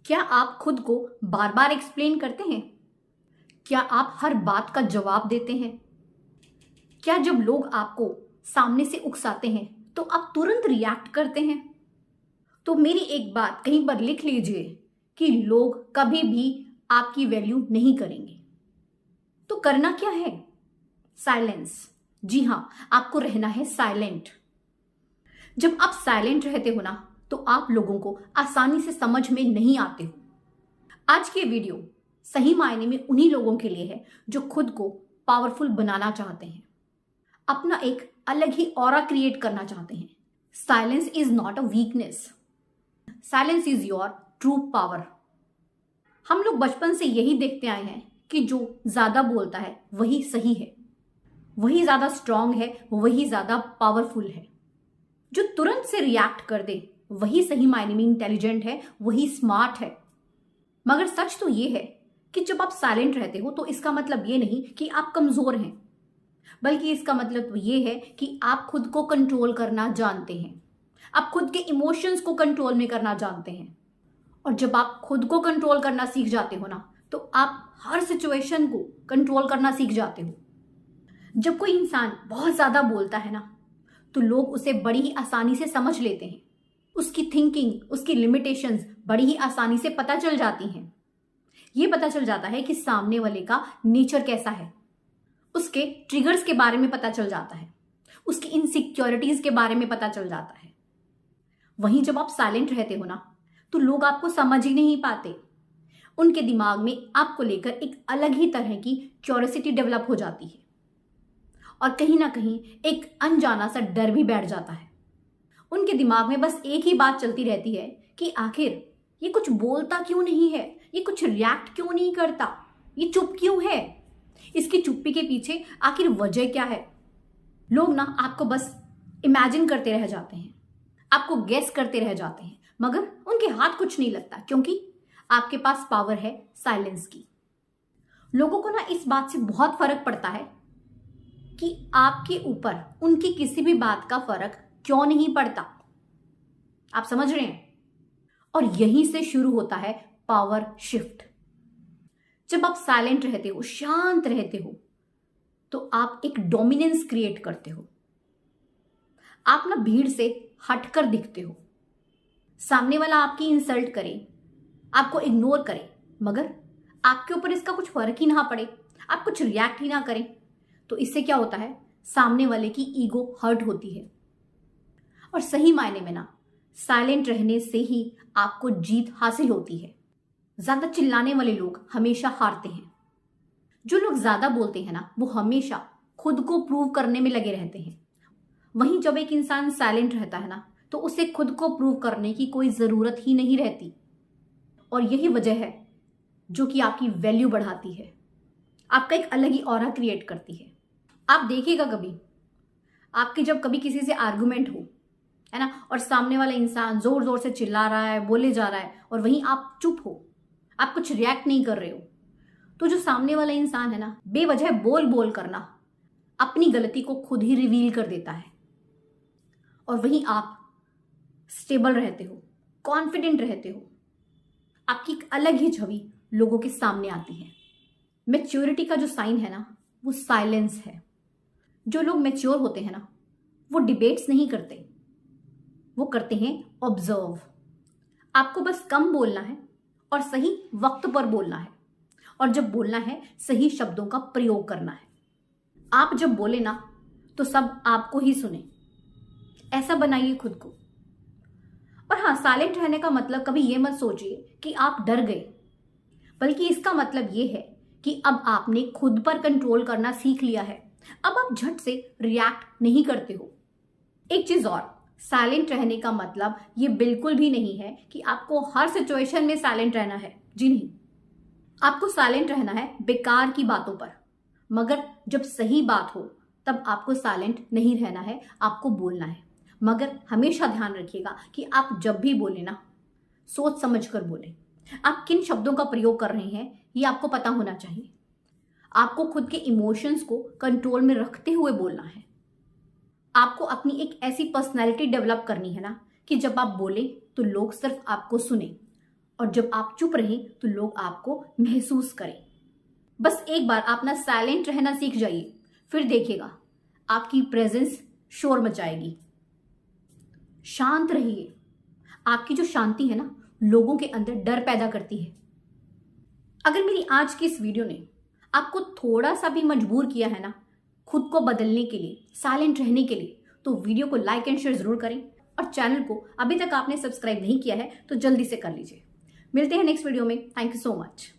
क्या आप खुद को बार बार एक्सप्लेन करते हैं? क्या आप हर बात का जवाब देते हैं? क्या जब लोग आपको सामने से उकसाते हैं तो आप तुरंत रिएक्ट करते हैं? तो मेरी एक बात कहीं पर लिख लीजिए कि लोग कभी भी आपकी वैल्यू नहीं करेंगे। तो करना क्या है? साइलेंस। जी हां, आपको रहना है साइलेंट। जब आप साइलेंट रहते हो ना, तो आप लोगों को आसानी से समझ में नहीं आते हो। आज की वीडियो सही मायने में उन्हीं लोगों के लिए है जो खुद को पावरफुल बनाना चाहते हैं, अपना एक अलग ही ऑरा क्रिएट करना चाहते हैं। Silence is not a weakness, silence is your true power. हम लोग बचपन से यही देखते आए हैं कि जो ज्यादा बोलता है वही सही है, वही ज्यादा स्ट्रांग है, वही ज्यादा पावरफुल है। जो तुरंत से रिएक्ट कर दे वही सही मायने में इंटेलिजेंट है, वही स्मार्ट है। मगर सच तो ये है कि जब आप साइलेंट रहते हो तो इसका मतलब ये नहीं कि आप कमजोर हैं, बल्कि इसका मतलब ये है कि आप खुद को कंट्रोल करना जानते हैं, आप खुद के इमोशंस को कंट्रोल में करना जानते हैं। और जब आप खुद को कंट्रोल करना सीख जाते हो ना, तो आप हर सिचुएशन को कंट्रोल करना सीख जाते हो। जब कोई इंसान बहुत ज्यादा बोलता है ना, तो लोग उसे बड़ी ही आसानी से समझ लेते हैं। उसकी थिंकिंग, उसकी लिमिटेशंस बड़ी ही आसानी से पता चल जाती हैं। ये पता चल जाता है कि सामने वाले का नेचर कैसा है, उसके ट्रिगर्स के बारे में पता चल जाता है, उसकी इनसिक्योरिटीज के बारे में पता चल जाता है। वहीं जब आप साइलेंट रहते हो ना, तो लोग आपको समझ ही नहीं पाते। उनके दिमाग में आपको लेकर एक अलग ही तरह की क्यूरियोसिटी डेवलप हो जाती है, और कहीं ना कहीं एक अनजाना सा डर भी बैठ जाता है। उनके दिमाग में बस एक ही बात चलती रहती है कि आखिर ये कुछ बोलता क्यों नहीं है, ये कुछ रिएक्ट क्यों नहीं करता, ये चुप क्यों है, इसकी चुप्पी के पीछे आखिर वजह क्या है। लोग ना आपको बस इमेजिन करते रह जाते हैं, आपको गेस करते रह जाते हैं, मगर उनके हाथ कुछ नहीं लगता, क्योंकि आपके पास पावर है साइलेंस की। लोगों को ना इस बात से बहुत फर्क पड़ता है कि आपके ऊपर उनकी किसी भी बात का फर्क क्यों नहीं पड़ता। आप समझ रहे हैं? और यहीं से शुरू होता है पावर शिफ्ट। जब आप साइलेंट रहते हो, शांत रहते हो, तो आप एक डोमिनेंस क्रिएट करते हो। आप ना भीड़ से हटकर दिखते हो। सामने वाला आपकी इंसल्ट करे, आपको इग्नोर करे, मगर आपके ऊपर इसका कुछ फर्क ही ना पड़े, आप कुछ रिएक्ट ही ना करें, तो इससे क्या होता है, सामने वाले की ईगो हर्ट होती है। और सही मायने में ना, साइलेंट रहने से ही आपको जीत हासिल होती है। ज्यादा चिल्लाने वाले लोग हमेशा हारते हैं। जो लोग ज्यादा बोलते हैं ना, वो हमेशा खुद को प्रूव करने में लगे रहते हैं। वहीं जब एक इंसान साइलेंट रहता है ना, तो उसे खुद को प्रूव करने की कोई जरूरत ही नहीं रहती। और यही वजह है जो कि आपकी वैल्यू बढ़ाती है, आपका एक अलग ही ऑरा क्रिएट करती है। आप देखिएगा कभी, आपकी जब कभी किसी से आर्गुमेंट हो, है ना, और सामने वाला इंसान जोर जोर से चिल्ला रहा है, बोले जा रहा है, और वहीं आप चुप हो, आप कुछ रिएक्ट नहीं कर रहे हो, तो जो सामने वाला इंसान है ना, बेवजह बोल बोल करना अपनी गलती को खुद ही रिवील कर देता है। और वहीं आप स्टेबल रहते हो, कॉन्फिडेंट रहते हो, आपकी एक अलग ही छवि लोगों के सामने आती है। मैच्योरिटी का जो साइन है ना, वो साइलेंस है। जो लोग मैच्योर होते हैं ना, वो डिबेट्स नहीं करते, वो करते हैं ऑब्जर्व। आपको बस कम बोलना है और सही वक्त पर बोलना है, और जब बोलना है सही शब्दों का प्रयोग करना है। आप जब बोले ना, तो सब आपको ही सुने, ऐसा बनाइए खुद को। और हाँ, साइलेंट रहने का मतलब कभी ये मत सोचिए कि आप डर गए, बल्कि इसका मतलब ये है कि अब आपने खुद पर कंट्रोल करना सीख लिया है। अब आप झट से रिएक्ट नहीं करते हो। एक चीज और, साइलेंट रहने का मतलब ये बिल्कुल भी नहीं है कि आपको हर सिचुएशन में साइलेंट रहना है। जी नहीं, आपको साइलेंट रहना है बेकार की बातों पर, मगर जब सही बात हो तब आपको साइलेंट नहीं रहना है, आपको बोलना है। मगर हमेशा ध्यान रखिएगा कि आप जब भी बोले ना, सोच समझ कर बोले। आप किन शब्दों का प्रयोग कर रहे हैं ये आपको पता होना चाहिए। आपको खुद के इमोशंस को कंट्रोल में रखते हुए बोलना है। आपको अपनी एक ऐसी पर्सनैलिटी डेवलप करनी है ना, कि जब आप बोले तो लोग सिर्फ आपको सुने, और जब आप चुप रहें तो लोग आपको महसूस करें। बस एक बार आप ना साइलेंट रहना सीख जाइए, फिर देखिएगा आपकी प्रेजेंस शोर मचाएगी। शांत रहिए। आपकी जो शांति है ना, लोगों के अंदर डर पैदा करती है। अगर मेरी आज की इस वीडियो ने आपको थोड़ा सा भी मजबूर किया है ना खुद को बदलने के लिए, साइलेंट रहने के लिए, तो वीडियो को लाइक एंड शेयर जरूर करें और चैनल को अभी तक आपने सब्सक्राइब नहीं किया है तो जल्दी से कर लीजिए। मिलते हैं नेक्स्ट वीडियो में। Thank you so much.